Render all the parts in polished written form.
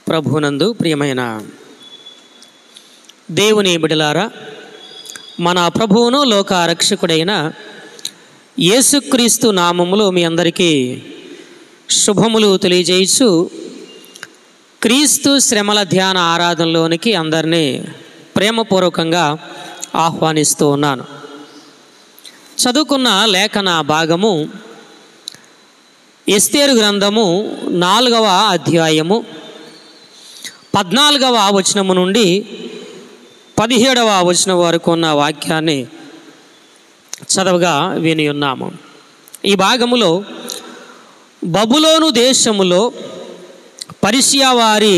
ప్రభునందు ప్రియమైన దేవుని బిడ్డలారా, మన ప్రభువును లోక రక్షకుడైన యేసుక్రీస్తు నామములో మీ అందరికీ శుభములు తెలియజేయచ్చు. క్రీస్తు శ్రమల ధ్యాన ఆరాధనలోనికి అందరినీ ప్రేమపూర్వకంగా ఆహ్వానిస్తూ ఉన్నాను. చదువుకున్న లేఖన భాగము ఎస్తేరు గ్రంథము 4వ అధ్యాయము 14వ వచనము నుండి 17వ వచనం వరకు ఉన్న వాక్యాన్ని చదవగా విని ఉన్నాము. ఈ భాగములో బబులోను దేశములో పర్షియా వారి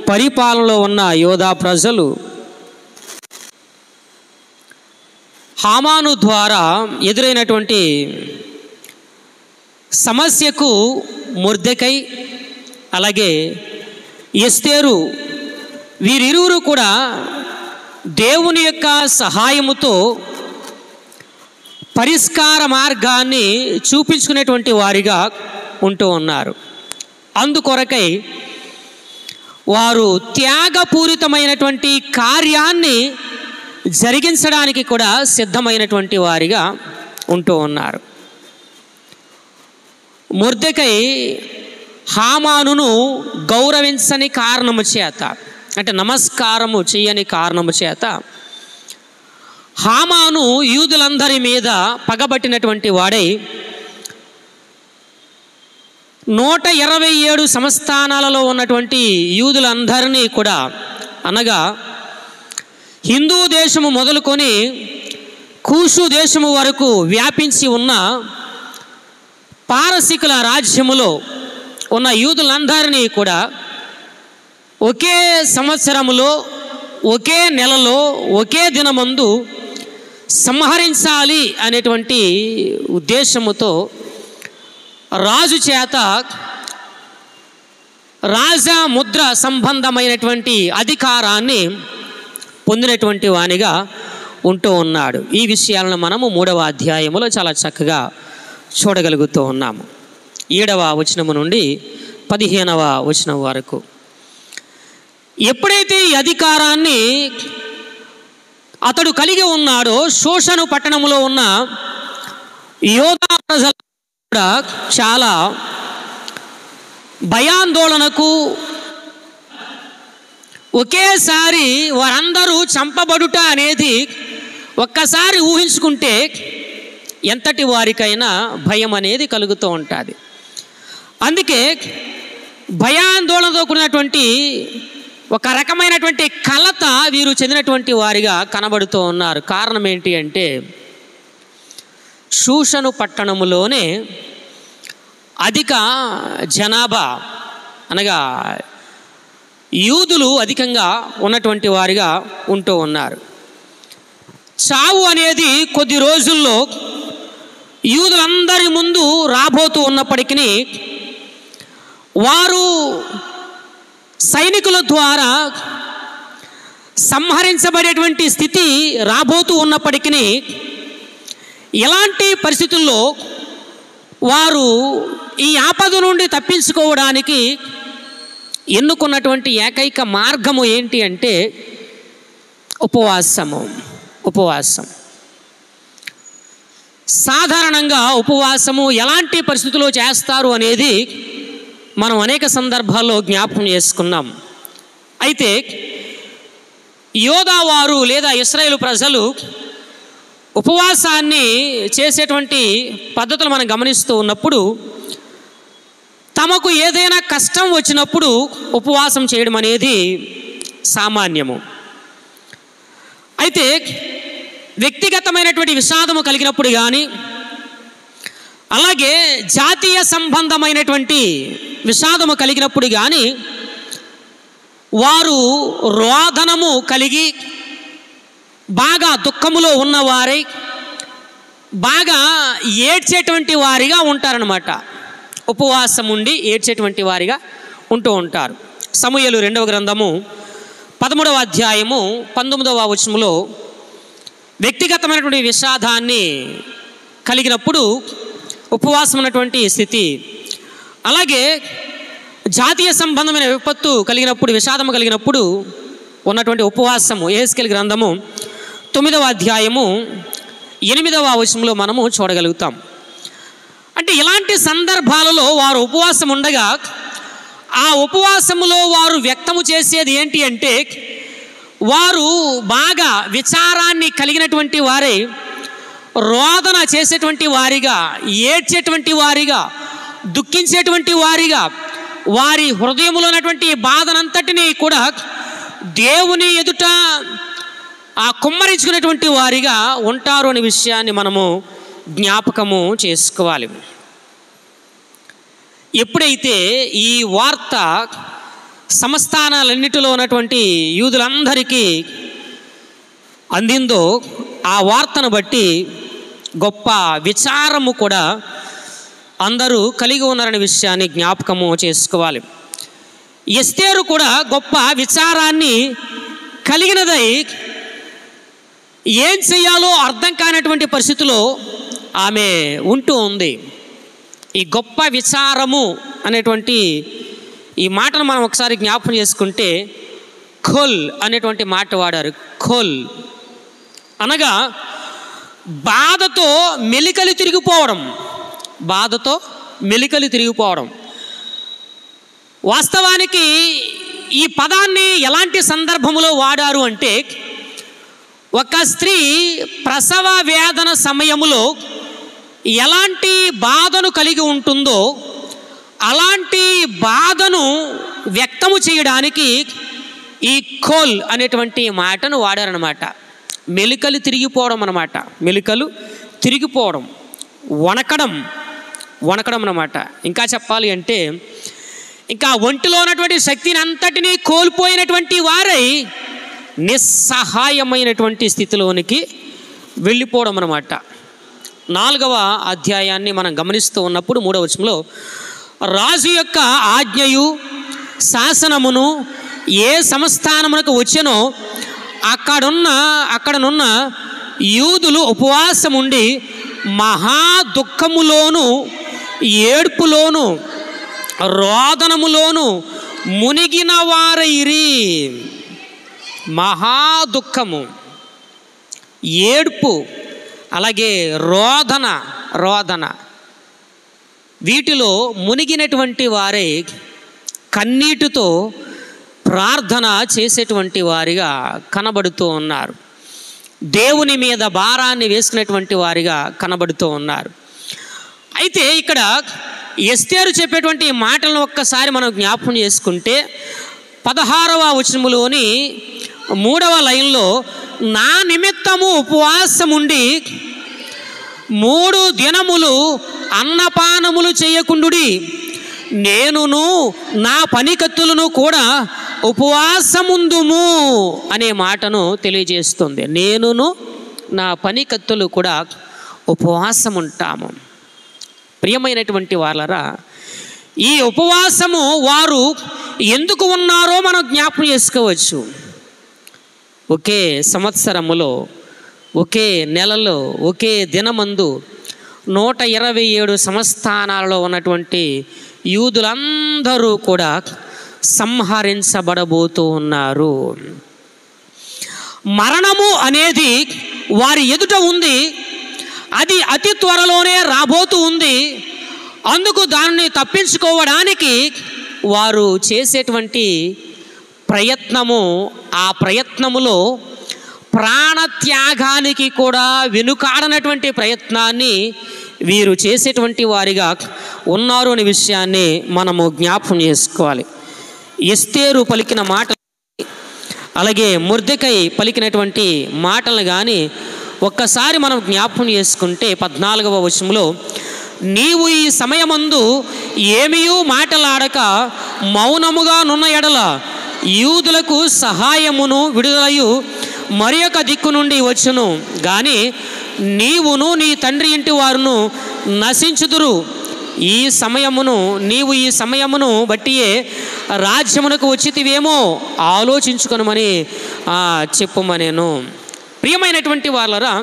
పరిపాలనలో ఉన్న యోధా ప్రజలు హామాను ద్వారా ఎదురైనటువంటి సమస్యకు మొర్దెకై అలాగే ఎస్తేరు వీరిరువురు కూడా దేవుని యొక్క సహాయముతో పరిష్కార మార్గాన్ని చూపించుకునేటువంటి వారిగా ఉంటూ ఉన్నారు. అందుకొరకై వారు త్యాగపూరితమైనటువంటి కార్యాన్ని జరిగించడానికి కూడా సిద్ధమైనటువంటి వారిగా ఉంటూ ఉన్నారు. మొర్దెకై హామానును గౌరవించని కారణము చేత, అంటే నమస్కారము చేయని కారణము చేత హామాను యూదులందరి మీద పగబట్టినటువంటి వాడై 127 సంస్థానాలలో ఉన్నటువంటి యూదులందరినీ కూడా, అనగా హిందూ దేశము మొదలుకొని కూషు దేశము వరకు వ్యాపించి ఉన్న పారసీకుల రాజ్యములో ఉన్న యూదులందరినీ కూడా ఒకే సంవత్సరములో, ఒకే నెలలో, ఒకే దినమందు సంహరించాలి అనేటువంటి ఉద్దేశముతో రాజు చేత రాజా ముద్ర సంబంధమైనటువంటి అధికారాన్ని పొందినటువంటి వానిగా ఉంటూ ఉన్నాడు. ఈ విషయాలను మనము 3వ అధ్యాయములో చాలా చక్కగా చూడగలుగుతూ ఉన్నాము. 7వ వచనము నుండి 15వ వచనం వరకు. ఎప్పుడైతే ఈ అధికారాన్ని అతడు కలిగి ఉన్నాడో, షోషను పట్టణంలో ఉన్న యోధా ప్రజలు కూడా చాలా భయాందోళనకు, ఒకేసారి వారందరూ చంపబడుట అనేది ఒక్కసారి ఊహించుకుంటే ఎంతటి వారికైనా భయం అనేది కలుగుతూ ఉంటుంది. అందుకే భయాందోళనతో కూడినటువంటి ఒక రకమైనటువంటి కలత వీరు చెందినటువంటి వారిగా కనబడుతూ ఉన్నారు. కారణం ఏంటి అంటే, షూషను పట్టణములోనే అధిక జనాభా, అనగా యూదులు అధికంగా ఉన్నటువంటి వారిగా ఉంటూ ఉన్నారు. చావు అనేది కొద్ది రోజుల్లో యూదులందరి ముందు రాబోతూ ఉన్నప్పటికీ వారు సైనికుల ద్వారా సంహరించబడేటువంటి స్థితి రాబోతూ ఉన్నప్పటికీ ఎలాంటి పరిస్థితుల్లో వారు ఈ ఆపద నుండి తప్పించుకోవడానికి ఎన్నుకున్నటువంటి ఏకైక మార్గము ఏంటి అంటే ఉపవాసం. సాధారణంగా ఉపవాసము ఎలాంటి పరిస్థితుల్లో చేస్తారు అనేది మనం అనేక సందర్భాల్లో జ్ఞాపకం చేసుకున్నాం. అయితే యోధా వారు లేదా ఇశ్రాయేలు ప్రజలు ఉపవాసాన్ని చేసేటువంటి పద్ధతులు మనం గమనిస్తూ ఉన్నప్పుడు, తమకు ఏదైనా కష్టం వచ్చినప్పుడు ఉపవాసం చేయడం అనేది సామాన్యము. అయితే వ్యక్తిగతమైనటువంటి విషాదము కలిగినప్పుడు కానీ, అలాగే జాతీయ సంబంధమైనటువంటి విషాదము కలిగినప్పుడు కానీ వారు రోదనము కలిగి బాగా దుఃఖములో ఉన్నవారై బాగా ఏడ్చేటువంటి వారిగా ఉంటారనమాట. ఉపవాసం ఉండి ఏడ్చేటువంటి వారిగా ఉంటూ ఉంటారు. సమూయేలు 2వ గ్రంథము 13వ అధ్యాయము 19వ వచనములో వ్యక్తిగతమైనటువంటి విషాదాన్ని కలిగినప్పుడు ఉపవాసం ఉన్నటువంటి స్థితి, అలాగే జాతీయ సంబంధమైన విపత్తు కలిగినప్పుడు, విషాదము కలిగినప్పుడు ఉన్నటువంటి ఉపవాసము యెహెజ్కేలు గ్రంథము 9వ అధ్యాయము 8వ వచనంలో మనము చూడగలుగుతాం. అంటే ఇలాంటి సందర్భాలలో వారు ఉపవాసం ఉండగా ఆ ఉపవాసములో వారు వ్యక్తము చేసేది ఏంటి అంటే, వారు బాగా విచారాన్ని కలిగినటువంటి వారే, రోదన చేసేటువంటి వారిగా, ఏడ్చేటువంటి వారిగా, దుఃఖించేటువంటి వారిగా, వారి హృదయంలో ఉన్నటువంటి బాధనంతటినీ కూడా దేవుని ఎదుట ఆ కుమ్మరించుకునేటువంటి వారిగా ఉంటారు అనే విషయాన్ని మనము జ్ఞాపకము చేసుకోవాలి. ఎప్పుడైతే ఈ వార్త సంస్థానాలన్నిటిలో ఉన్నటువంటి యూదులందరికీ అందిందో, ఆ వార్తను బట్టి గొప్ప విచారము కూడా అందరూ కలిగి ఉన్నారనే విషయాన్ని జ్ఞాపకము చేసుకోవాలి. ఎస్తేరు కూడా గొప్ప విచారాన్ని కలిగినదై ఏం చేయాలో అర్థం కానటువంటి పరిస్థితిలో ఆమె ఉంటూ ఉంది. ఈ గొప్ప విచారము అనేటువంటి ఈ మాటను మనం ఒకసారి జ్ఞాపకం చేసుకుంటే, ఖోల్ అనేటువంటి మాట వాడారు. ఖోల్ అనగా బాధతో మెలికలు తిరిగిపోవడం, బాధతో మెలికలు తిరిగిపోవడం. వాస్తవానికి ఈ పదాన్ని ఎలాంటి సందర్భంలో వాడారు అంటే, ఒక స్త్రీ ప్రసవ వేదన సమయములో ఎలాంటి బాధను కలిగి ఉంటుందో అలాంటి బాధను వ్యక్తము చేయడానికి ఈ ఖోల్ అనేటువంటి మాటను వాడారనమాట. మెలికలు తిరిగిపోవడం అన్నమాట. మెలికలు తిరిగిపోవడం, వణకడం అన్నమాట. ఇంకా చెప్పాలి అంటే, ఇంకా ఒంటిలో ఉన్నటువంటి శక్తిని అంతటినీ కోల్పోయినటువంటి వారై నిస్సహాయమైనటువంటి స్థితిలోనికి వెళ్ళిపోవడం అన్నమాట. 4వ అధ్యాయాన్ని మనం గమనిస్తూ ఉన్నప్పుడు 3వ వచనంలో, రాజు యొక్క ఆజ్ఞయు శాసనమును ఏ సంస్థానమునకు వచ్చెనో అక్కడనున్న యూదులు ఉపవాసం ఉండి మహా దుఃఖములోను, ఏడ్పులోను, రోదనములోను మునిగిన వారైరి. మహా దుఃఖము, ఏడ్పు, అలాగే రోదన వీటిలో మునిగినటువంటి వారే కన్నీటితో ప్రార్థన చేసేటువంటి వారిగా కనబడుతూ ఉన్నారు. దేవుని మీద భారాన్ని వేసుకునేటువంటి వారిగా కనబడుతూ ఉన్నారు. అయితే ఇక్కడ ఎస్తేరు చెప్పేటువంటి మాటలను ఒక్కసారి మనం జ్ఞాపకం చేసుకుంటే, 16వ వచనములోని 3వ లైన్లో, నా నిమిత్తము ఉపవాసముండి 3 దినములు అన్నపానములు చేయకుండుడి, నేనును నా పనికత్తులను కూడా ఉపవాసముందుము అనే మాటను తెలియజేస్తుంది. నేనును నా పనికత్తులు కూడా ఉపవాసం ఉంటాము. ప్రియమైనటువంటి వాళ్ళరా, ఈ ఉపవాసము వారు ఎందుకు ఉన్నారో మనం జ్ఞాపకం చేసుకోవచ్చు. ఒకే సంవత్సరములో, ఒకే నెలలో, ఒకే దినమందు 127 సంస్థానాలలో ఉన్నటువంటి యూదులందరూ కూడా సంహరించబడబోతూ ఉన్నారు. మరణము అనేది వారి ఎదుట ఉంది. అది అతి త్వరలోనే రాబోతూ ఉంది. అందుకు దానిని తప్పించుకోవడానికి వారు చేసేటువంటి ప్రయత్నము, ఆ ప్రయత్నములో ప్రాణత్యాగానికి కూడా వెనుకాడనటువంటి ప్రయత్నాన్ని వీరు చేసేటువంటి వారిగా ఉన్నారు అనే విషయాన్ని మనము జ్ఞాపకం చేసుకోవాలి. ఎస్తేరు పలికిన మాటలు, అలాగే మొర్దెకై పలికినటువంటి మాటలను కానీ ఒక్కసారి మనం జ్ఞాపకం చేసుకుంటే 14వ వచనంలో, నీవు ఈ సమయమందు ఏమీయూ మాటలాడక మౌనముగా నున్న ఎడల యూదులకు సహాయమును విడుదలయు మరి ఒక దిక్కు నుండి వచ్చును, కానీ నీవును నీ తండ్రి ఇంటి వారును నశించుదురు. నీవు ఈ సమయమును బట్టియే రాజ్యమునకు వచ్చితివేమో ఆలోచించుకొనమని చెప్పుమనేను. ప్రియమైనటువంటి వాళ్ళరా,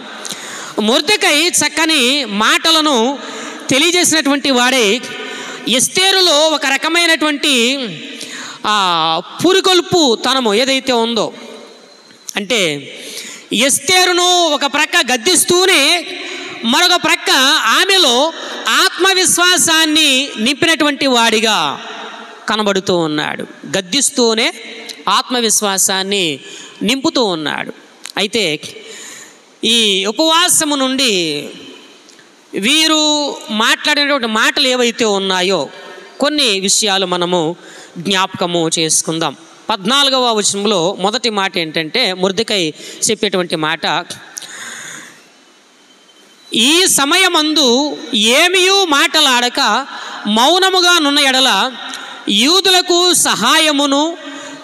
మొర్దెకై చక్కని మాటలను తెలియజేసినటువంటి వాడే ఎస్తేరులో ఒక రకమైనటువంటి పురికొల్పు తనము ఏదైతే ఉందో, అంటే ఎస్తేరును ఒక ప్రక్క గద్దిస్తూనే మరొక ప్రక్క ఆమెలో ఆత్మవిశ్వాసాన్ని నింపినటువంటి వాడిగా కనబడుతూ ఉన్నాడు. గద్దిస్తూనే ఆత్మవిశ్వాసాన్ని నింపుతూ ఉన్నాడు. అయితే ఈ ఉపవాసము నుండి వీరు మాట్లాడినటువంటి మాటలు ఏవైతే ఉన్నాయో కొన్ని విషయాలు మనము జ్ఞాపకము చేసుకుందాం. 14వ వచనంలో మొదటి మాట ఏంటంటే, మొర్దెకై చెప్పేటువంటి మాట, ఈ సమయమందు ఏమీయూ మాటలాడక మౌనముగా నున్న ఎడల యూదులకు సహాయమును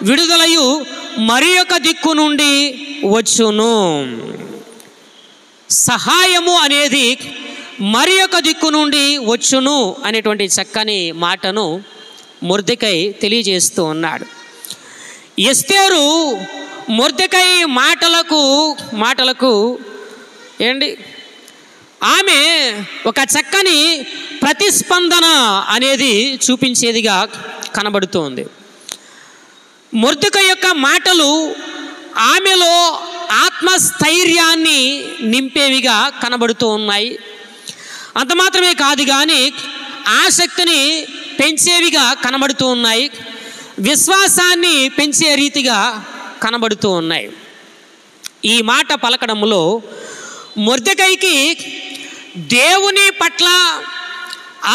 విడుదలయు మరి ఒక దిక్కు నుండి వచ్చును. సహాయము అనేది మరి ఒక దిక్కు నుండి వచ్చును అనేటువంటి చక్కని మాటను మొర్దెకై తెలియజేస్తూ ఉన్నాడు. ఎస్తేరు మొర్దెకై మాటలకు ఏంటి, ఆమె ఒక చక్కని ప్రతిస్పందన అనేది చూపించేదిగా కనబడుతోంది. మొర్దెకై యొక్క మాటలు ఆమెలో ఆత్మస్థైర్యాన్ని నింపేవిగా కనబడుతూ ఉన్నాయి. అంత మాత్రమే కాదు కానీ ఆసక్తిని పెంచేవిగా కనబడుతూ ఉన్నాయి, విశ్వాసాన్ని పెంచే రీతిగా కనబడుతూ ఉన్నాయి. ఈ మాట పలకడంలో మొర్దెకైకి దేవుని పట్ల,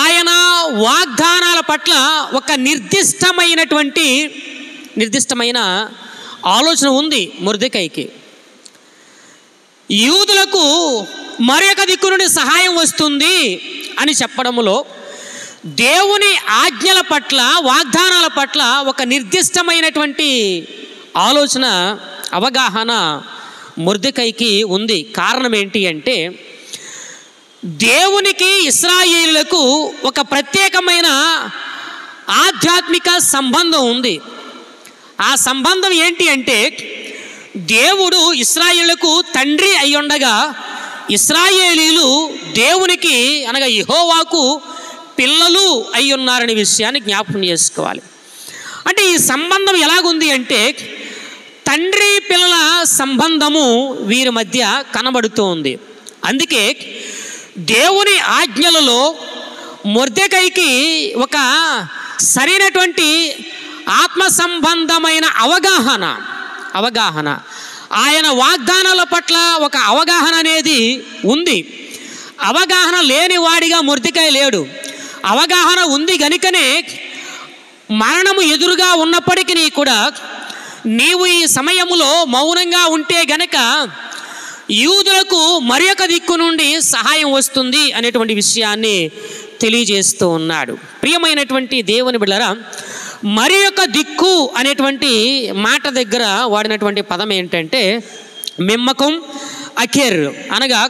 ఆయన వాగ్దానాల పట్ల ఒక నిర్దిష్టమైన ఆలోచన ఉంది మొర్దెకైకి. యూదులకు మరొక దిక్కు నుండి సహాయం వస్తుంది అని చెప్పడంలో దేవుని ఆజ్ఞల పట్ల, వాగ్దానాల పట్ల ఒక నిర్దిష్టమైనటువంటి ఆలోచన, అవగాహన మొర్దెకైకి ఉంది. కారణం ఏంటి అంటే, దేవునికి ఇశ్రాయేలులకు ఒక ప్రత్యేకమైన ఆధ్యాత్మిక సంబంధం ఉంది. ఆ సంబంధం ఏంటి అంటే, దేవుడు ఇశ్రాయేలులకు తండ్రి అయ్యుండగా ఇశ్రాయేలీలు దేవునికి అనగా యెహోవాకు పిల్లలు అయ్యున్నారనే విషయాన్ని జ్ఞాపకం చేసుకోవాలి. అంటే ఈ సంబంధం ఎలాగుంది అంటే, తండ్రి పిల్లల సంబంధము వీరి మధ్య కనబడుతోంది. అందుకే దేవుని ఆజ్ఞలలో మొర్దెకైకి ఒక సరైనటువంటి ఆత్మ సంబంధమైన అవగాహన, ఆయన వాగ్దానాల పట్ల ఒక అవగాహన అనేది ఉంది. అవగాహన లేని వాడిగా మొర్దెకై లేడు. అవగాహన ఉంది గనుకనే మరణము ఎదురుగా ఉన్నప్పటికీ కూడా నీవు ఈ సమయములో మౌనంగా ఉంటే గనక యూదులకు మరి ఒక దిక్కు నుండి సహాయం వస్తుంది అనేటువంటి విషయాన్ని తెలియజేస్తూ ఉన్నాడు. ప్రియమైనటువంటి దేవుని బిడ్డలారా, మరి ఒక దిక్కు అనేటువంటి మాట దగ్గర వాడినటువంటి పదం ఏంటంటే మిమ్మకం అఖెర్, అనగా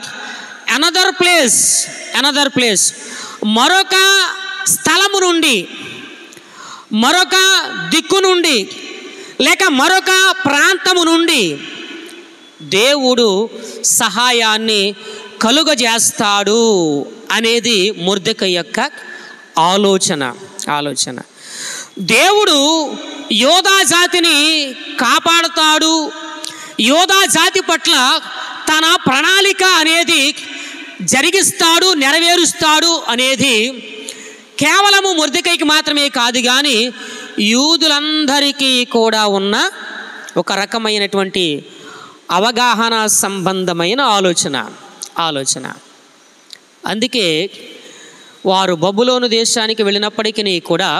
అనదర్ ప్లేస్, మరొక స్థలము నుండి, మరొక దిక్కు నుండి, లేక మరొక ప్రాంతము నుండి దేవుడు సహాయాన్ని కలుగజేస్తాడు అనేది మొర్దెకై యొక్క ఆలోచన. దేవుడు యోధా జాతిని కాపాడుతాడు, యోధా జాతి పట్ల తన ప్రణాళిక అనేది జరిగిస్తాడు, నెరవేరుస్తాడు అనేది కేవలము మొర్దెకైకి మాత్రమే కాదు కానీ యూదులందరికీ కూడా ఉన్న ఒక రకమైనటువంటి అవగాహన సంబంధమైన ఆలోచన. అందుకే వారు బబులోను దేశానికి వెళ్ళినప్పటికీ కూడా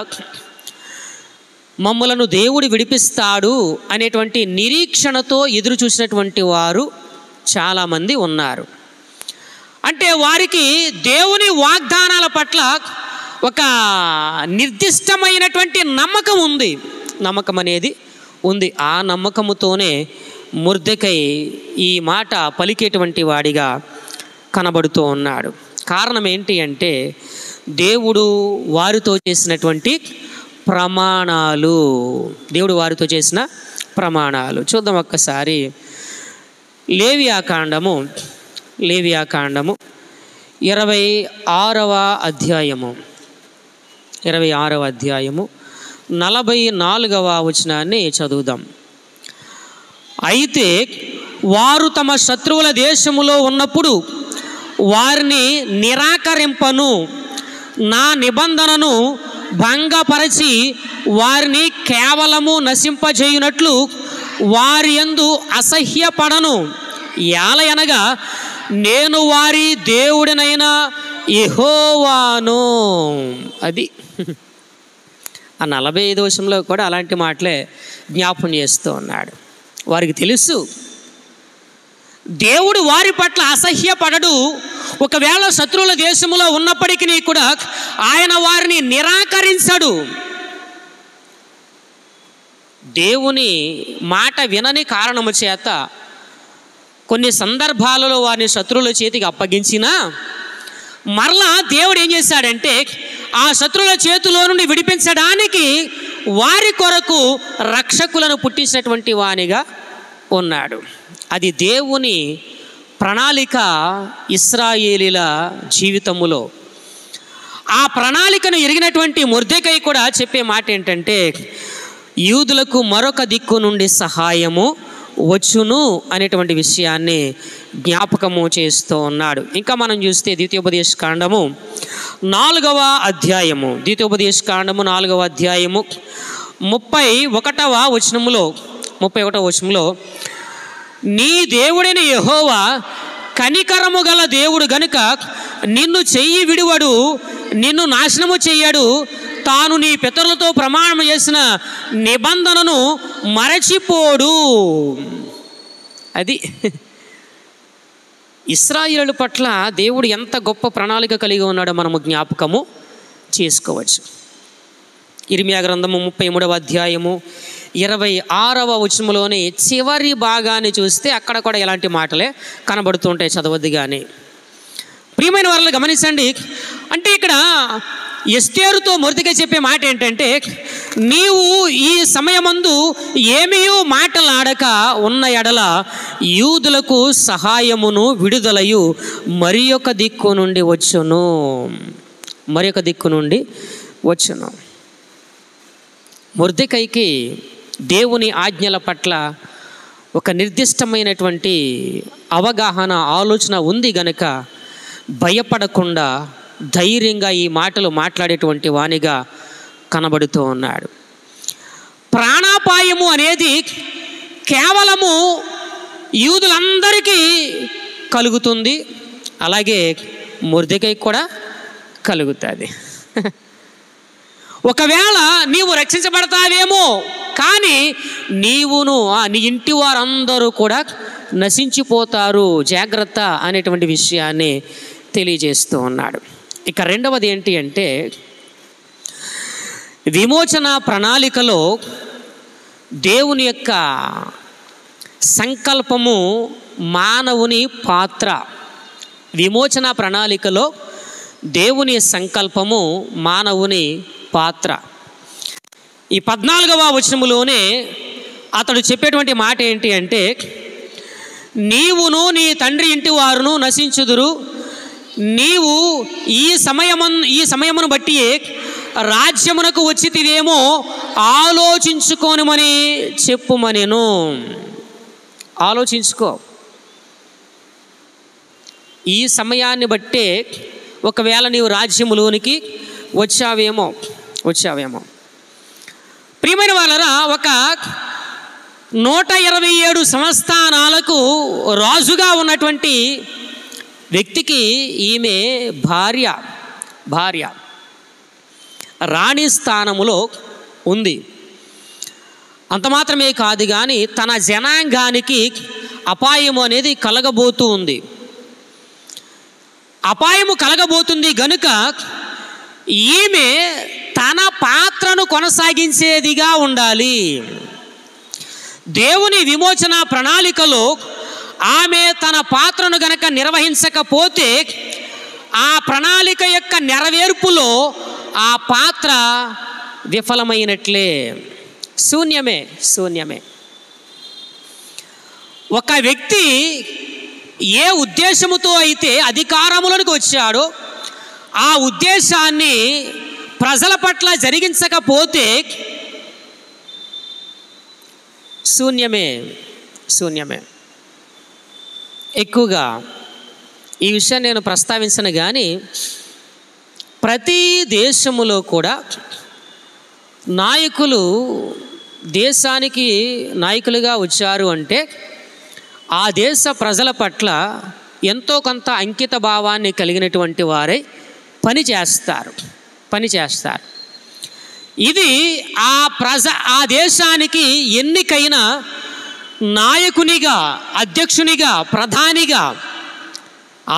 మమ్మలను దేవుడు విడిపిస్తాడు అనేటువంటి నిరీక్షణతో ఎదురు చూసినటువంటి వారు చాలామంది ఉన్నారు. అంటే వారికి దేవుని వాగ్దానాల పట్ల ఒక నిర్దిష్టమైనటువంటి నమ్మకం అనేది ఉంది. ఆ నమ్మకముతోనే మొర్దెకై ఈ మాట పలికేటువంటి వాడిగా కనబడుతూ ఉన్నాడు. కారణం ఏంటి అంటే, దేవుడు వారితో చేసినటువంటి ప్రమాణాలు. చూద్దాం ఒక్కసారి. లేవియాకాండము 26వ అధ్యాయము 26వ అధ్యాయము 44వ వచనాన్ని చదువుదాం. అయితే వారు తమ శత్రువుల దేశములో ఉన్నప్పుడు వారిని నిరాకరింపను, నా నిబంధనను భంగపరచి వారిని కేవలము నశింపజేయునట్లు వారి యందు అసహ్యపడను. ఏలయనగా నేను వారి దేవుడినైన యెహోవాను. అది ఆ 45వ వచనంలో కూడా అలాంటి మాటలే జ్ఞాపం చేస్తూ ఉన్నాడు. వారికి తెలుసు దేవుడు వారి పట్ల అసహ్యపడడు. ఒకవేళ శత్రువుల దేశంలో ఉన్నప్పటికీ కూడా ఆయన వారిని నిరాకరించడు. దేవుని మాట వినని కారణము చేత కొన్ని సందర్భాలలో వారిని శత్రువుల చేతికి అప్పగించినా మరలా దేవుడు ఏం చేశాడంటే ఆ శత్రువుల చేతిలో నుండి విడిపించడానికి వారి కొరకు రక్షకులను పుట్టించినటువంటి వానిగా ఉన్నాడు. అది దేవుని ప్రణాళిక ఇశ్రాయేలీల జీవితములో. ఆ ప్రణాళికను ఎరిగినటువంటి మొర్దెకై కూడా చెప్పే మాట ఏంటంటే యూదులకు మరొక దిక్కు నుండి సహాయము వచ్చును అనేటువంటి విషయాన్ని జ్ఞాపకము చేస్తూ ఉన్నాడు. ఇంకా మనం చూస్తే ద్వితీయోపదేశకాండము 4వ అధ్యాయము 4వ అధ్యాయము 31వ వచనములో నీ దేవుడైన యెహోవా కనికరము గల దేవుడు గనుక నిన్ను చెయ్యి విడువడు, నిన్ను నాశనము చెయ్యడు, తాను నీ పితరులతో ప్రమాణం చేసిన నిబంధనను మరచిపోడు. అది ఇశ్రాయేలు పట్ల దేవుడు ఎంత గొప్ప ప్రణాళిక కలిగి ఉన్నాడో మనము జ్ఞాపకము చేసుకోవచ్చు. ఇర్మియా గ్రంథము 33వ అధ్యాయము 26వ వచనంలోని చివరి భాగాన్ని చూస్తే అక్కడ కూడా ఇలాంటి మాటలే కనబడుతుంటాయి. చదవద్దు కానీ ప్రియమైన వారిని గమనించండి. అంటే ఇక్కడ ఎస్తేరుతో మొర్దెకై చెప్పే మాట ఏంటంటే నీవు ఈ సమయమందు ఏమీయూ మాటలాడక ఉన్న ఎడల యూదులకు సహాయమును విడుదలయు మరి ఒక దిక్కు నుండి వచ్చును. మొర్దెకైకి దేవుని ఆజ్ఞల పట్ల ఒక నిర్దిష్టమైనటువంటి అవగాహన, ఆలోచన ఉంది గనుక భయపడకుండా ధైర్యంగా ఈ మాటలు మాట్లాడేటువంటి వానిగా కనబడుతూ ఉన్నాడు. ప్రాణాపాయము అనేది కేవలము యూదులందరికీ కలుగుతుంది, అలాగే మొర్దెకై కూడా కలుగుతుంది. ఒకవేళ నీవు రక్షించబడతావేమో, కానీ నీవును నీ ఇంటి వారందరూ కూడా నశించిపోతారు, జాగ్రత్త అనేటువంటి విషయాన్ని తెలియజేస్తూ ఉన్నాడు. ఇక రెండవది ఏంటి అంటే విమోచన ప్రణాళికలో దేవుని యొక్క సంకల్పము మానవుని పాత్ర. విమోచన ప్రణాళికలో దేవుని సంకల్పము మానవుని పాత్ర. ఈ 14వ వచనములోనే అతడు చెప్పేటువంటి మాట ఏంటి అంటే నీవును నీ తండ్రి ఇంటి వారును నశించుదురు, నీవు ఈ సమయమును బట్టి రాజ్యమునకు వచ్చితివేమో ఆలోచించుకోనమని చెప్పుమనెను. ఆలోచించుకో, ఈ సమయాన్ని బట్టే ఒకవేళ నీవు రాజ్యములోనికి వచ్చావేమో. ప్రియమైన వాళ్ళరా, ఒక 127 సంస్థానాలకు రాజుగా ఉన్నటువంటి వ్యక్తికి ఈమె భార్య రాణి స్థానములో ఉంది. అంత మాత్రమే కాదు కానీ తన జనాంగానికి అపాయము అనేది కలగబోతూ ఉంది. అపాయము కలగబోతుంది గనుక ఈమె తన పాత్రను కొనసాగించేదిగా ఉండాలి. దేవుని విమోచన ప్రణాళికలో ఆమె తన పాత్రను గనక నిర్వహించకపోతే ఆ ప్రణాళిక యొక్క నెరవేర్పులో ఆ పాత్ర విఫలమైనట్లే, శూన్యమే. ఒక వ్యక్తి ఏ ఉద్దేశముతో అయితే అధికారములకు వచ్చాడో ఆ ఉద్దేశాన్ని ప్రజల పట్ల జరిగించకపోతే శూన్యమే. ఎక్కువగా ఈ విషయాన్ని నేను ప్రస్తావించను, కానీ ప్రతి దేశములో కూడా నాయకులు దేశానికి నాయకులుగా వచ్చారు అంటే ఆ దేశ ప్రజల పట్ల ఎంతో కొంత అంకిత భావాన్ని కలిగినటువంటి వారే పనిచేస్తారు. ఇది ఆ దేశానికి ఎన్నికైన నాయకునిగా, అధ్యక్షునిగా, ప్రధానిగా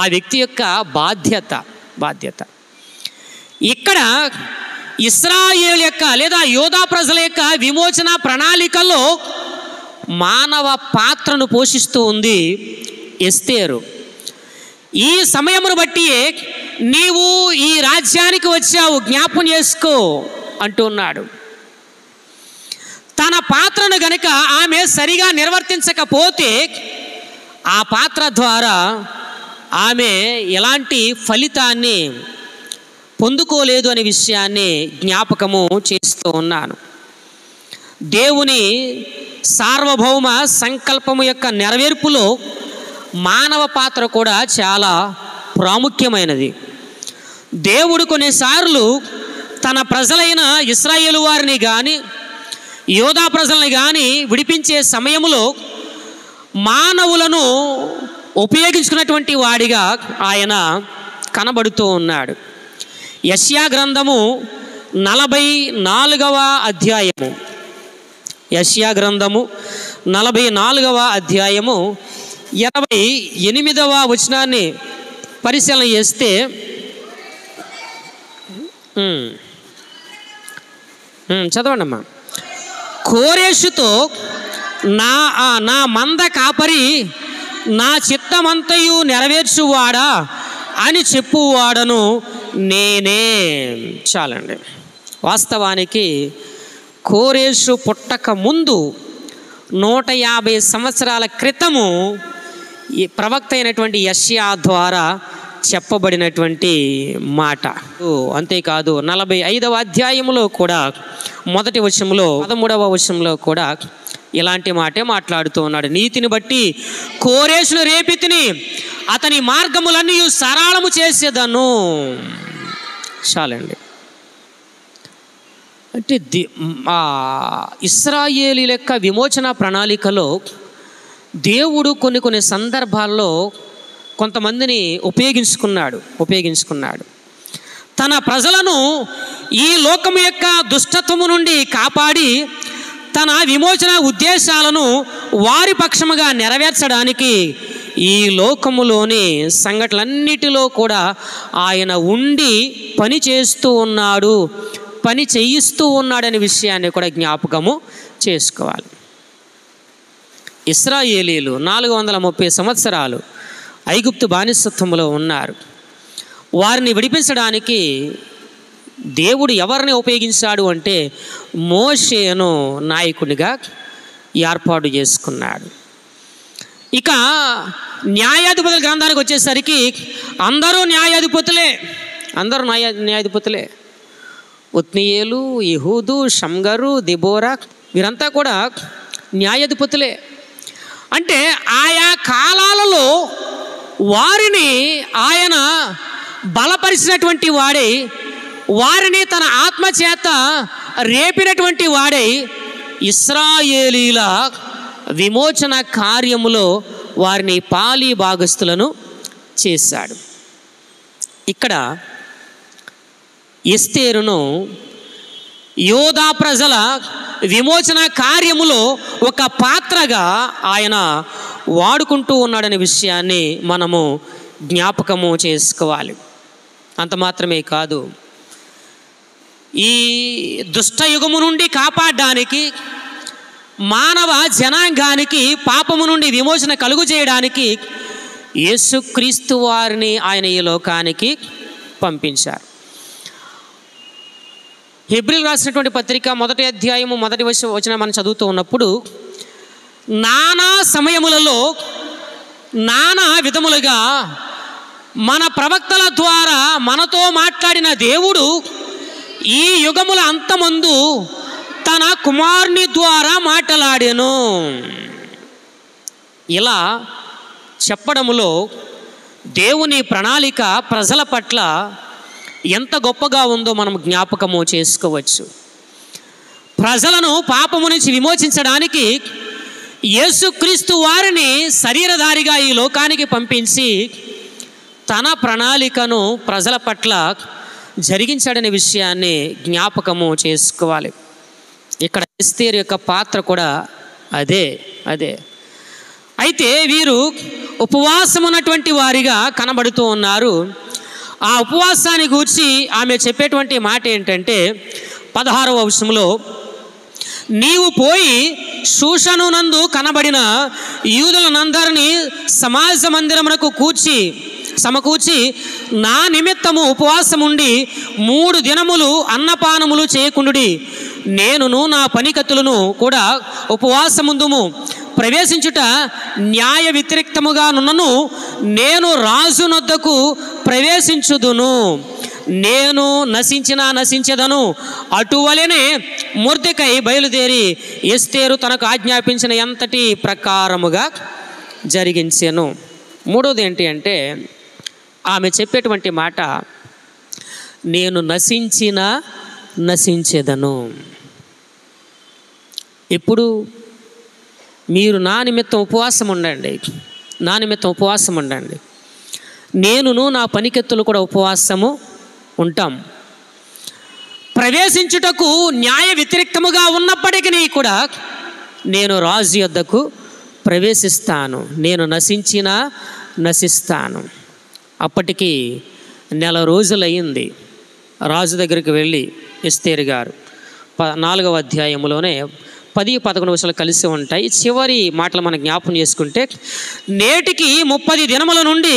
ఆ వ్యక్తి యొక్క బాధ్యత. ఇక్కడ ఇశ్రాయేలు యొక్క లేదా యోధా ప్రజల యొక్క విమోచన ప్రణాళికలో మానవ పాత్రను పోషిస్తూ ఉంది ఎస్తేరు. ఈ సమయమును బట్టి నీవు ఈ రాజ్యానికి వచ్చావు, జ్ఞాపకం చేసుకో అంటున్నాడు. తన పాత్రను గనుక ఆమె సరిగా నిర్వర్తించకపోతే ఆ పాత్ర ద్వారా ఆమె ఎలాంటి ఫలితాన్ని పొందుకోలేదు అనే విషయాన్ని జ్ఞాపకము చేస్తూ ఉన్నాను. దేవుని సార్వభౌమ సంకల్పము యొక్క నెరవేర్పులో మానవ పాత్ర కూడా చాలా ప్రాముఖ్యమైనది. దేవుడు కొన్నిసార్లు తన ప్రజలైన ఇశ్రాయేలు వారిని కానీ యోధా ప్రజల్ని కానీ విడిపించే సమయంలో మానవులను ఉపయోగించుకున్నటువంటి వాడిగా ఆయన కనబడుతూ ఉన్నాడు. యెషయా గ్రంథము 44వ అధ్యాయము, యెషయా గ్రంథము 44వ అధ్యాయము 28వ వచనాన్ని పరిశీలన చేస్తే చదవండి అమ్మా. కోరేషుతో నా మంద కాపరి నా చిత్తమంతయు నెరవేర్చువాడా అని చెప్పువాడను నేనే. చాలండి. వాస్తవానికి కోరేషు పుట్టక ముందు 150 సంవత్సరాల క్రితము ఈ ప్రవక్త అయినటువంటి యెషయా ద్వారా చెప్పబడినటువంటి మాట. అంతేకాదు 45వ అధ్యాయంలో కూడా మొదటి వచనంలో 13వ వచనంలో కూడా ఇలాంటి మాటే మాట్లాడుతూ ఉన్నాడు. నీతిని బట్టి కోరేషును రేపితిని, అతని మార్గములన్నీ సరళము చేసేదను. చాలండి. అంటే ఇశ్రాయేలీయుల యొక్క విమోచన ప్రణాళికలో దేవుడు కొన్ని సందర్భాల్లో కొంతమందిని ఉపయోగించుకున్నాడు. తన ప్రజలను ఈ లోకము యొక్క దుష్టత్వము నుండి కాపాడి తన విమోచన ఉద్దేశాలను వారి పక్షముగా నెరవేర్చడానికి ఈ లోకములోని సంఘటనలన్నిటిలో కూడా ఆయన ఉండి పని చేస్తూ ఉన్నాడు, పని చేయిస్తూ ఉన్నాడనే విషయాన్ని కూడా జ్ఞాపకము చేసుకోవాలి. ఇశ్రాయేలీయులు 430 సంవత్సరాలు ఐగుప్తు బానిసత్వంలో ఉన్నారు. వారిని విడిపించడానికి దేవుడు ఎవరిని ఉపయోగించాడు అంటే మోషేను నాయకునిగా ఏర్పాటు చేసుకున్నాడు. ఇక న్యాయాధిపతుల గ్రంథానికి వచ్చేసరికి అందరూ న్యాయాధిపతులే. ఉత్నీయేలు, యెహూదు, షమ్గరు, దెబోరా వీరంతా కూడా న్యాయాధిపతులే. అంటే ఆయా కాలాలలో వారిని ఆయన బలపరిచినటువంటి వాడై, వారిని తన ఆత్మచేత రేపినటువంటి వాడై ఇశ్రాయేలీల విమోచన కార్యములో వారిని పాలి భాగస్థులను చేశాడు. ఇక్కడ ఎస్తేరును యోధా ప్రజల విమోచన కార్యములో ఒక పాత్రగా ఆయన వాడుకుంటూ ఉన్నాడనే విషయాన్ని మనము జ్ఞాపకము చేసుకోవాలి. అంత మాత్రమే కాదు, ఈ దుష్టయుగము నుండి కాపాడడానికి, మానవ జనాంగానికి పాపము నుండి విమోచన కలుగు చేయడానికి యేసుక్రీస్తు వారిని ఆయన ఈ లోకానికి పంపించారు. హెబ్రీయులకు రాసినటువంటి పత్రిక 1వ అధ్యాయము 1వ వచనం మనం చదువుతూ ఉన్నప్పుడు, నానా సమయములలో నానా విధములుగా మన ప్రవక్తల ద్వారా మనతో మాట్లాడిన దేవుడు ఈ యుగముల అంతమందు తన కుమారుని ద్వారా మాట్లాడాను. ఇలా చెప్పడములో దేవుని ప్రణాళిక ప్రజల పట్ల ఎంత గొప్పగా ఉందో మనం జ్ఞాపకము చేసుకోవచ్చు. ప్రజలను పాపము నుంచి విమోచించడానికి యేసుక్రీస్తు వారిని శరీరధారిగా ఈ లోకానికి పంపించి తన ప్రణాళికను ప్రజల పట్ల జరిగించాడనే విషయాన్ని జ్ఞాపకము చేసుకోవాలి. ఇక్కడ ఎస్తేరు యొక్క పాత్ర కూడా అదే. అయితే వీరు ఉపవాసం ఉన్నటువంటి వారిగా కనబడుతూ ఉన్నారు. ఆ ఉపవాసాన్ని గూర్చి ఆమె చెప్పేటువంటి మాట ఏంటంటే 16వ వచనంలో, నీవు పోయి షూషనునందు కనబడిన యూదులనందరినీ సమాజ మందిరమునకు సమకూర్చి నా నిమిత్తము ఉపవాసం ఉండి 3 దినములు అన్నపానములు చేయకుండుడి. నేనును నా పనికత్తులను కూడా ఉపవాసముందుము. ప్రవేశించుట న్యాయ వ్యతిరేక్తముగా నున్నను నేను రాజు నొద్దకు ప్రవేశించుదును. నేను నశించెదను. అటువలనే మొర్దెకై బయలుదేరి ఎస్తేరు తనకు ఆజ్ఞాపించిన ఎంతటి ప్రకారముగా జరిగించెను. మూడోది ఏంటి అంటే ఆమె చెప్పేటువంటి మాట, నేను నశించెదను. ఇప్పుడు మీరు నా నిమిత్తం ఉపవాసం ఉండండి. నేనును నా పనికెత్తులు కూడా ఉపవాసము ఉంటాం. ప్రవేశించుటకు న్యాయ వ్యతిరేక్తముగా ఉన్నప్పటికీ కూడా నేను రాజు యొద్దకు ప్రవేశిస్తాను. నేను నశిస్తాను. అప్పటికి 1 నెల రోజులయ్యింది. రాజు దగ్గరికి వెళ్ళి ఎస్తేరు గారు 4వ అధ్యాయంలోనే 10-11 వచనాలు కలిసి ఉంటాయి. చివరి మాటలు మనం జ్ఞాపకం చేసుకుంటే, నేటికి 30 దినముల నుండి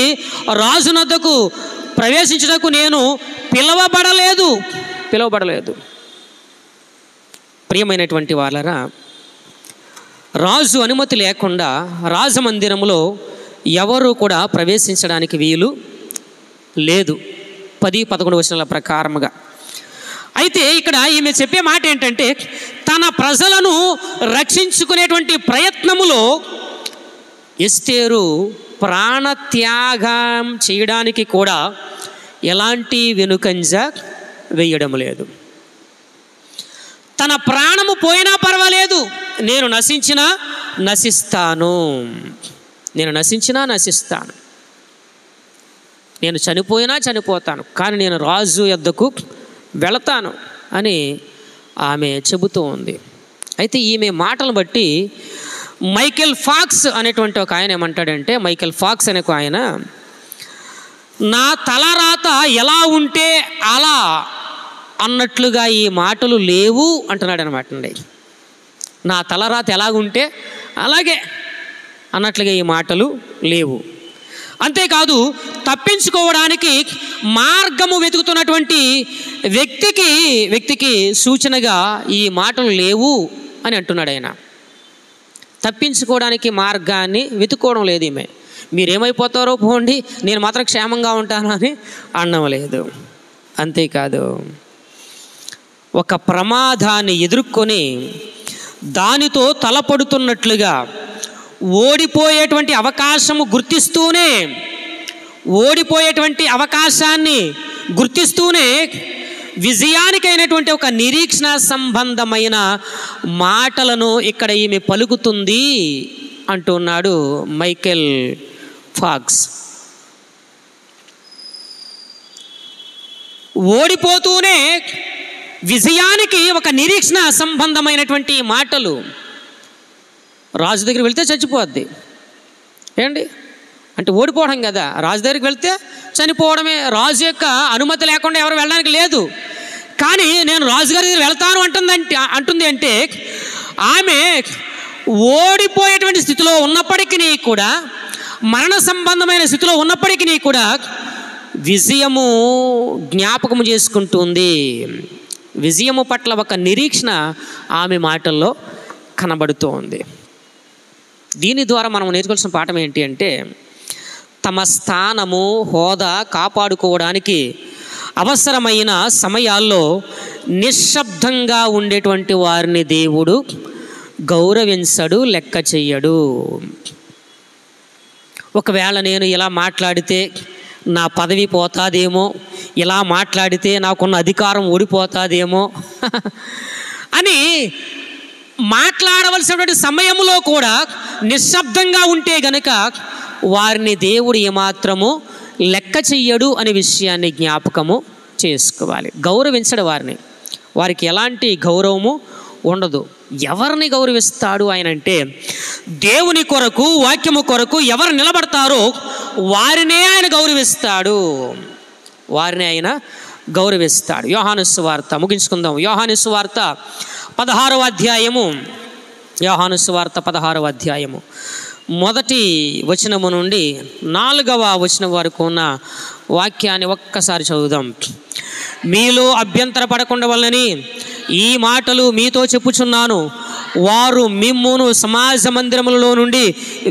రాజు నొద్దకు ప్రవేశించుటకు నేను పిలవబడలేదు. ప్రియమైనటువంటి వాళ్ళరా, రాజు అనుమతి లేకుండా రాజమందిరంలో ఎవరు కూడా ప్రవేశించడానికి వీలు లేదు 10-11 వచనాల ప్రకారముగా. అయితే ఇక్కడ ఈమె చెప్పే మాట ఏంటంటే, తన ప్రజలను రక్షించుకునేటువంటి ప్రయత్నములో ఎస్తేరు ప్రాణత్యాగం చేయడానికి కూడా ఎలాంటి వెనుకంజ వేయడం లేదు. తన ప్రాణము పోయినా పర్వాలేదు, నేను నశిస్తాను. నేను చనిపోతాను, కానీ నేను రాజు యొద్దకు వెళతాను అని ఆమె చెబుతూ ఉంది. అయితే ఈమె మాటలను బట్టి మైకేల్ ఫాక్స్ అనేటువంటి ఒక ఆయన ఏమంటాడంటే, మైకేల్ ఫాక్స్ అనే ఒక ఆయన, నా తలరాత ఎలా ఉంటే అలా అన్నట్లుగా ఈ మాటలు లేవు అంటున్నాడు అనమాట అండి. నా తలరాత ఎలాగుంటే అలాగే అన్నట్లుగా ఈ మాటలు లేవు. అంతేకాదు, తప్పించుకోవడానికి మార్గము వెతుకుతున్నటువంటి వ్యక్తికి సూచనగా ఈ మాటలు లేవు అని అంటున్నాడు ఆయన. తప్పించుకోవడానికి మార్గాన్ని వెతుక్కోవడం లేదు ఈమె. మీరేమైపోతారో పోండి, నేను మాత్రం క్షేమంగా ఉంటాను అని అనడం లేదు. అంతేకాదు, ఒక ప్రమాదాన్ని ఎదుర్కొని దానితో తలపడుతున్నట్లుగా ఓడిపోయేటువంటి అవకాశాన్ని గుర్తిస్తూనే విజయానికైనటువంటి ఒక నిరీక్షణ సంబంధమైన మాటలను ఇక్కడ ఈమె పలుకుతుంది అంటున్నాడు మైకేల్ ఫాక్స్. ఓడిపోతూనే విజయానికి ఒక నిరీక్షణ సంబంధమైనటువంటి మాటలు. రాజు దగ్గరికి వెళ్తే చచ్చిపోద్ది ఏంటి అంటే ఓడిపోవడం కదా. రాజు దగ్గరికి వెళ్తే చనిపోవడమే. రాజు యొక్క అనుమతి లేకుండా ఎవరు వెళ్ళడానికి లేదు. కానీ నేను రాజుగారి దగ్గర వెళ్తాను అంటుంది అంటే ఆమె ఓడిపోయేటువంటి స్థితిలో ఉన్నప్పటికీ కూడా, మరణ సంబంధమైన స్థితిలో ఉన్నప్పటికీ కూడా విజయము జ్ఞాపకము చేసుకుంటుంది. విజయము పట్ల ఒక నిరీక్షణ ఆమె మాటల్లో కనబడుతూ ఉంది. దీని ద్వారా మనం నేర్చుకోవాల్సిన పాఠం ఏంటి అంటే, తమ స్థానము హోదా కాపాడుకోవడానికి అవసరమైన సమయాల్లో నిశ్శబ్దంగా ఉండేటువంటి వారిని దేవుడు గౌరవించడు, లెక్క చెయ్యడు. ఒకవేళ నేను ఇలా మాట్లాడితే నా పదవి పోతాదేమో, ఇలా మాట్లాడితే నాకున్న అధికారం ఓడిపోతాదేమో అని మాట్లాడవలసినటువంటి సమయంలో కూడా నిశ్శబ్దంగా ఉంటే గనక వారిని దేవుడు ఏమాత్రము లెక్క చెయ్యడు అనే విషయాన్ని జ్ఞాపకము చేసుకోవాలి. గౌరవించడు వారికి ఎలాంటి గౌరవము ఉండదు. ఎవరిని గౌరవిస్తాడు ఆయన అంటే, దేవుని కొరకు, వాక్యము కొరకు ఎవరు నిలబడతారో వారినే ఆయన గౌరవిస్తాడు, యోహాను సువార్త ముగించుకుందాం. యోహాను సువార్త 16వ అధ్యాయము, యోహాను సువార్త 16వ అధ్యాయము మొదటి వచనము నుండి 4వ వచనం వరకు ఉన్న వాక్యాన్ని ఒక్కసారి చదువుదాం. మీలో అభ్యంతర పడకుండవలనని ఈ మాటలు మీతో చెప్పుచున్నాను. వారు మిమ్మును సమాజ మందిరములలో నుండి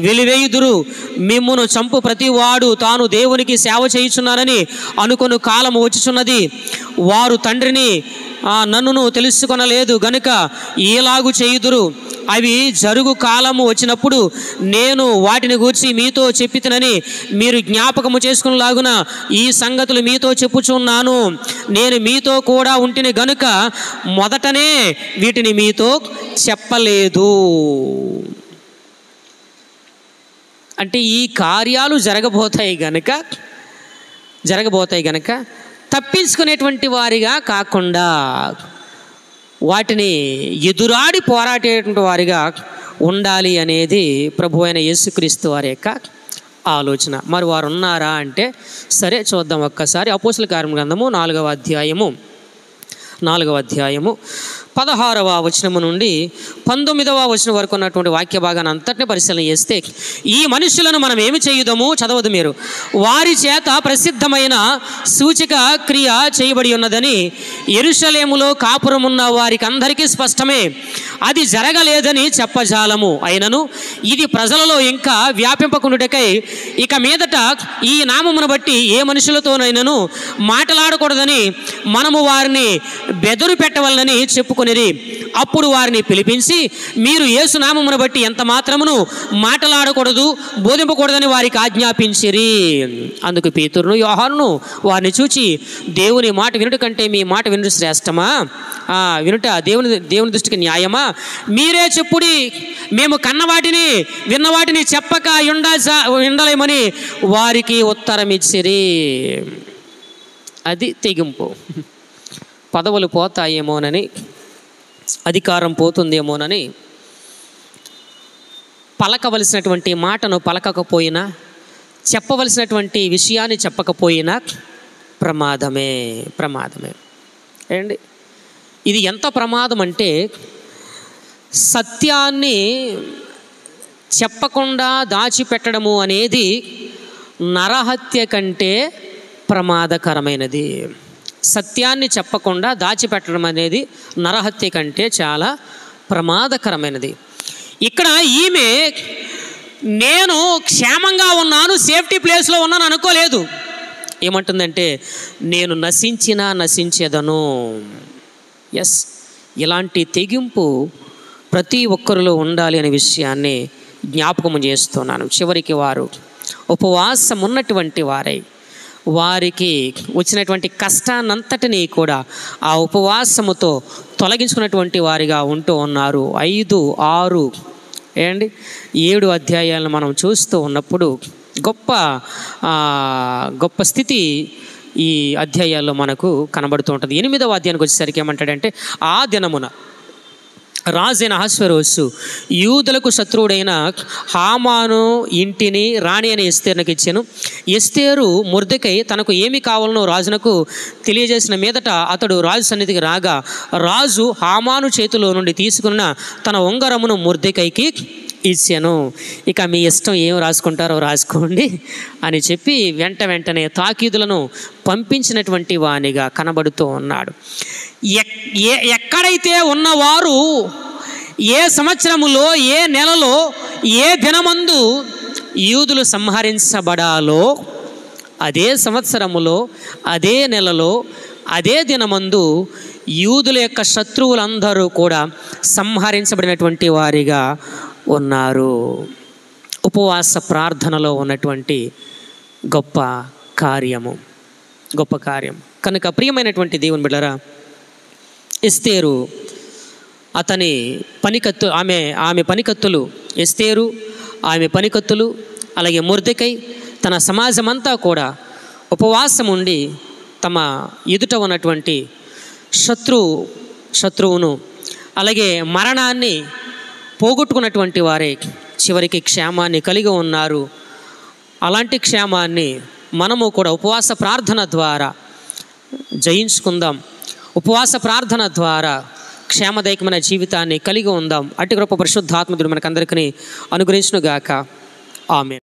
వెలివేయుదురు. మిమ్మును చంపు ప్రతివాడు తాను దేవునికి సేవ చేయుచున్నానని అనుకొను కాలము వచ్చుచున్నది. వారు తండ్రిని నన్నును తెలుసుకొనలేదు గనుక ఈలాగు చేయుదురు. అవి జరుగు కాలము వచ్చినప్పుడు నేను వాటిని గూర్చి మీతో చెప్పితినని మీరు జ్ఞాపకము చేసుకునేలాగున ఈ సంగతులు మీతో చెప్పుచున్నాను. నేను మీతో కూడా ఉంటిని గనుక మొదటనే వీటిని మీతో చెప్పలేదు. అంటే ఈ కార్యాలు జరగబోతాయి గనక తప్పించుకునేటువంటి వారిగా కాకుండా వాటిని ఎదురాడి పోరాడేటువంటి వారిగా ఉండాలి అనేది ప్రభు అయిన యేసుక్రీస్తు వారి యొక్క ఆలోచన. మరి వారు ఉన్నారా అంటే సరే చూద్దాం ఒక్కసారి. అపోస్తలుల కార్యముల గ్రంథము 4వ అధ్యాయము 16వ వచనము నుండి 19వ వచనం వరకు ఉన్నటువంటి వాక్య భాగాన్ని అంతటిని పరిశీలన చేస్తే, ఈ మనుషులను మనం ఏమి చేయుదము, చదవదు మీరు, వారి చేత ప్రసిద్ధమైన సూచక క్రియ చేయబడి ఉన్నదని యెరూషలేములో కాపురమున్న వారికి అందరికీ స్పష్టమే. అది జరగలేదని చెప్పజాలము. అయినను ఇది ప్రజలలో ఇంకా వ్యాపింపకుండుటకై ఇక మీదట ఈ నామమును బట్టి ఏ మనుషులతోనైనాను మాట్లాడకూడదని మనము వారిని బెదరు పెట్టవలనని చెప్పుకునేది. అప్పుడు వారిని పిలిపించి, మీరు యేసు నామమును బట్టి ఎంత మాత్రమును మాట్లాడకూడదు, బోధింపకూడదని వారికి ఆజ్ఞాపించిరి. అందుకు పేతురును యోహానును వారిని చూచి, దేవుని మాట వినుట కంటే మీ మాట వినుట శ్రేష్టమా? వినుట దేవుని దృష్టికి న్యాయమా? మీరే చెప్పుడి, మేము కన్నవాటిని విన్నవాటిని చెప్పక ఉండలేమని వారికి ఉత్తరం ఇచ్చిరి. అది తెగింపు. పదవులు పోతాయేమోనని, అధికారం పోతుందేమోనని పలకవలసినటువంటి మాటను పలకకపోయినా, చెప్పవలసినటువంటి విషయాన్ని చెప్పకపోయినా ప్రమాదమే. ఏండి ఇది ఎంత ప్రమాదం అంటే, సత్యాన్ని చెప్పకుండా దాచిపెట్టడము అనేది నరహత్య కంటే ప్రమాదకరమైనది. సత్యాన్ని చెప్పకుండా దాచిపెట్టడం అనేది నరహత్య కంటే చాలా ప్రమాదకరమైనది. ఇక్కడ ఈమె నేను క్షేమంగా ఉన్నాను, సేఫ్టీ ప్లేస్లో ఉన్నాను అనుకోలేదు. ఏమంటుందంటే, నేను నశించేదను. ఎస్, ఇలాంటి తెగింపు ప్రతి ఒక్కరిలో ఉండాలి అనే విషయాన్ని జ్ఞాపకం చేస్తున్నాను. చివరికి వారు ఉపవాసం ఉన్నటువంటి వారై వారికి వచ్చినటువంటి కష్టాన్నంతటినీ కూడా ఆ ఉపవాసముతో తొలగించుకున్నటువంటి వారిగా ఉంటూ ఉన్నారు. 5, 6 ఏమండి 7 అధ్యాయాలను మనం చూస్తూ ఉన్నప్పుడు గొప్ప స్థితి ఈ అధ్యాయాల్లో మనకు కనబడుతూ ఉంటుంది. 8వ అధ్యాయానికి వచ్చేసరికి ఏమంటాడంటే, ఆ దినమున రాజైన అహష్వేరోషు యూదులకు శత్రువుడైన హామాను ఇంటిని రాణి అయిన ఎస్తేరునకు ఇచ్చాను. ఎస్తేరు మొర్దెకై తనకు ఏమి కావాలనో రాజునకు తెలియజేసిన మీదట అతడు రాజు సన్నిధికి రాగా, రాజు హామాను చేతిలో నుండి తీసుకున్న తన ఉంగరమును మొర్దెకైకి ఇచ్చాను. ఇక మీ ఇష్టం ఏం రాసుకుంటారో రాసుకోండి అని చెప్పి వెంటనే తాకీదులను పంపించినటువంటి వానిగా కనబడుతూ ఉన్నాడు. ఎక్కడైతే ఉన్నవారు ఏ సంవత్సరములో, ఏ నెలలో, ఏ దినమందు యూదులు సంహరించబడాలో అదే సంవత్సరములో, అదే నెలలో, అదే దినమందు యూదుల యొక్క శత్రువులందరూ కూడా సంహరించబడినటువంటి వారిగా ఉన్నారు. ఉపవాస ప్రార్థనలో ఉన్నటువంటి గొప్ప కార్యం. కనుక ప్రియమైనటువంటి దేవుని బిడ్డలారా, ఎస్తేరు అతని పనికత్తు ఆమె పనికత్తులు, ఎస్తేరు ఆమె పనికత్తులు, అలాగే మొర్దెకై తన సమాజమంతా కూడా ఉపవాసం ఉండి తమ ఎదుట ఉన్నటువంటి శత్రువును అలాగే మరణాన్ని పోగొట్టుకున్నటువంటి వారే చివరికి క్షేమాన్ని కలిగి ఉన్నారు. అలాంటి క్షేమాన్ని మనము కూడా ఉపవాస ప్రార్థన ద్వారా జయించుకుందాం. ఉపవాస ప్రార్థన ద్వారా క్షేమదాయకమైన జీవితాన్ని కలిగి ఉందాం. అట్టి కృప పరిశుద్ధాత్మ దేవుడు మనకందరికీ అనుగ్రహించును గాక. ఆమేన్.